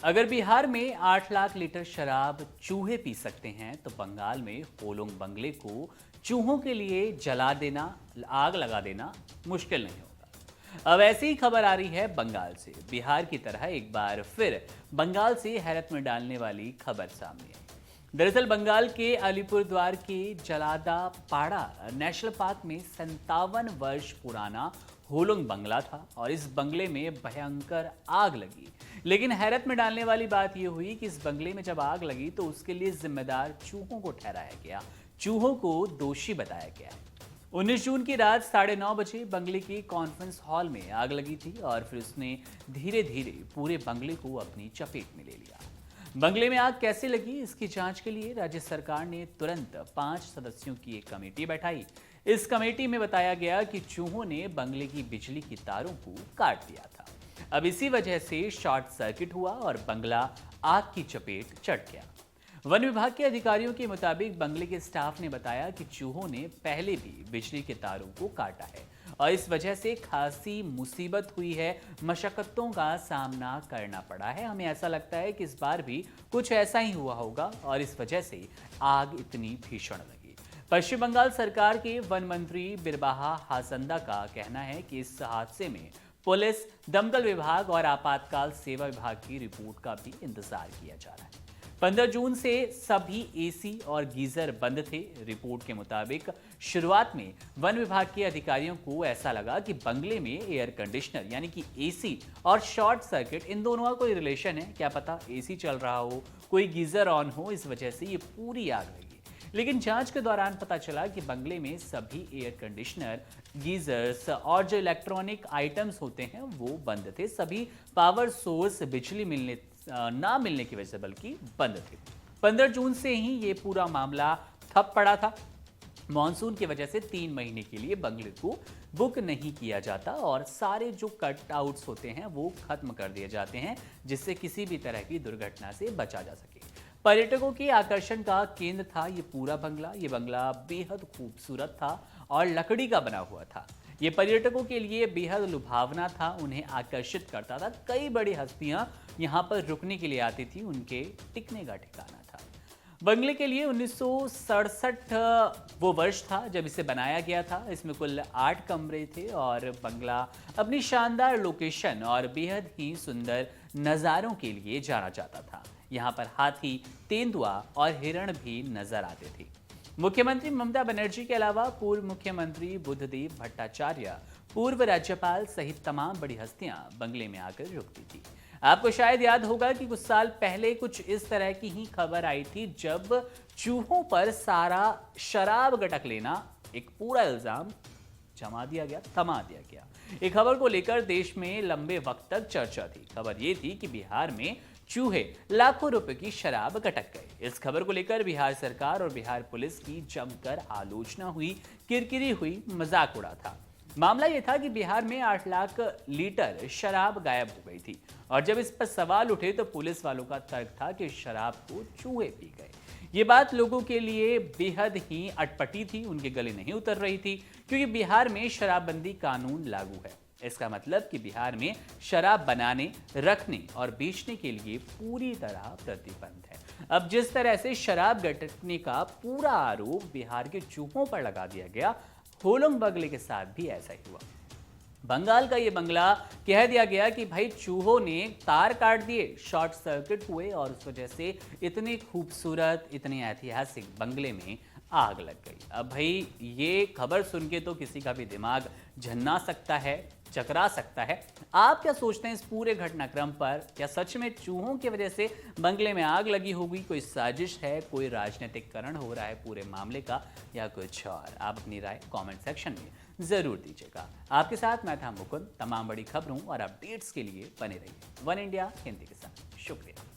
अगर बिहार में 8 लाख लीटर शराब चूहे पी सकते हैं तो बंगाल में होलोंग बंगले को चूहों के लिए जला देना, आग लगा देना मुश्किल नहीं होगा। अब ऐसी ही खबर आ रही है बंगाल से। बिहार की तरह एक बार फिर बंगाल से हैरत में डालने वाली खबर सामने आई। दरअसल बंगाल के अलीपुरद्वार के जलादा पाड़ा नेशनल पार्क में 57 वर्ष पुराना होलोंग बंगला था और इस बंगले में भयंकर आग लगी। लेकिन हैरत में डालने वाली बात यह हुई कि इस बंगले में जब आग लगी तो उसके लिए जिम्मेदार चूहों को ठहराया गया, चूहों को दोषी बताया गया। 19 जून की रात 9:30 बजे बंगले की कॉन्फ्रेंस हॉल में आग लगी थी और फिर उसने धीरे धीरे पूरे बंगले को अपनी चपेट में ले लिया। बंगले में आग कैसे लगी, इसकी जांच के लिए राज्य सरकार ने तुरंत 5 सदस्यों की एक कमेटी बैठाई। इस कमेटी में बताया गया कि चूहों ने बंगले की बिजली की तारों को काट दिया था। अब इसी वजह से शॉर्ट सर्किट हुआ और बंगला आग की चपेट चढ़ गया। वन विभाग के अधिकारियों के मुताबिक बंगले के स्टाफ ने बताया कि चूहों ने पहले भी बिजली के तारों को काटा है और इस वजह से खासी मुसीबत हुई है, मशक्कतों का सामना करना पड़ा है। हमें ऐसा लगता है कि इस बार भी कुछ ऐसा ही हुआ होगा और इस वजह से आग इतनी भीषण लगी। पश्चिम बंगाल सरकार के वन मंत्री बिरबाहा हासंदा का कहना है कि इस हादसे में पुलिस, दमकल विभाग और आपातकाल सेवा विभाग की रिपोर्ट का भी इंतजार किया जा रहा है। 15 जून से सभी एसी और गीजर बंद थे। रिपोर्ट के मुताबिक शुरुआत में वन विभाग के अधिकारियों को ऐसा लगा कि बंगले में एयर कंडीशनर यानी कि एसी और शॉर्ट सर्किट, इन दोनों का कोई रिलेशन है, क्या पता एसी चल रहा हो, कोई गीजर ऑन हो, इस वजह से ये पूरी आग लगी। लेकिन जांच के दौरान पता चला कि बंगले में सभी एयर कंडीशनर, गीजर्स और जो इलेक्ट्रॉनिक आइटम्स होते हैं वो बंद थे। सभी पावर सोर्स बिजली ना मिलने की वजह से बल्कि बंद थे। 15 जून से ही ये पूरा मामला ठप पड़ा था। मॉनसून की वजह से 3 महीने के लिए बंगले को बुक नहीं किया जाता और सारे जो कट आउट्स होते हैं वो खत्म कर दिए जाते हैं, जिससे किसी भी तरह की दुर्घटना से बचा जा सके। पर्यटकों के आकर्षण का केंद्र था ये पूरा बंगला। ये बंगला बेहद खूबसूरत था और लकड़ी का बना हुआ था। ये पर्यटकों के लिए बेहद लुभावना था, उन्हें आकर्षित करता था। कई बड़ी हस्तियां यहाँ पर रुकने के लिए आती थी, उनके टिकने का ठिकाना था। बंगले के लिए 1967 वो वर्ष था जब इसे बनाया गया था। इसमें कुल 8 कमरे थे और बंगला अपनी शानदार लोकेशन और बेहद ही सुंदर नज़ारों के लिए जाना जाता था। यहाँ पर हाथी, तेंदुआ और हिरण भी नजर आते थे। मुख्यमंत्री ममता बनर्जी के अलावा पूर्व मुख्यमंत्री बुद्धदेव भट्टाचार्य, पूर्व राज्यपाल सहित तमाम बड़ी हस्तियां बंगले में आकर रुकती थी। आपको शायद याद होगा कि कुछ साल पहले कुछ इस तरह की ही खबर आई थी, जब चूहों पर सारा शराब गटक लेना एक पूरा इल्जाम थमा दिया गया। एक खबर को लेकर देश में लंबे वक्त तक चर्चा थी। खबर ये थी कि बिहार में चूहे लाखों रुपए की शराब गटक गए। इस खबर को लेकर बिहार सरकार और बिहार पुलिस की जमकर आलोचना हुई, किरकिरी हुई, मजाक उड़ा था। मामला यह था कि बिहार में 8 लाख लीटर शराब गायब हो गई थी और जब इस पर सवाल उठे तो पुलिस वालों का तर्क था कि शराब को चूहे पी गए। ये बात लोगों के लिए बेहद ही अटपटी थी, उनके गले नहीं उतर रही थी, क्योंकि बिहार में शराबबंदी कानून लागू है। इसका मतलब कि बिहार में शराब बनाने, रखने और बेचने के लिए पूरी तरह प्रतिबंध है। अब जिस तरह से शराब गटकने का पूरा आरोप बिहार के चूहों पर लगा दिया गया, होलोंग बंगले के साथ भी ऐसा ही हुआ। बंगाल का ये बंगला कह दिया गया कि भाई चूहों ने तार काट दिए, शॉर्ट सर्किट हुए और उस वजह से इतने खूबसूरत, इतने ऐतिहासिक बंगले में आग लग गई। अब भाई ये खबर सुन के तो किसी का भी दिमाग झन्ना सकता है, चकरा सकता है। आप क्या सोचते हैं इस पूरे घटनाक्रम पर? क्या सच में चूहों की वजह से बंगले में आग लगी होगी? कोई साजिश है, कोई राजनीतिकरण हो रहा है पूरे मामले का, या कुछ और? आप अपनी राय कमेंट सेक्शन में जरूर दीजिएगा। आपके साथ मैं था मुकुंद। तमाम बड़ी खबरों और अपडेट्स के लिए बने रहिए वन इंडिया हिंदी के साथ। शुक्रिया।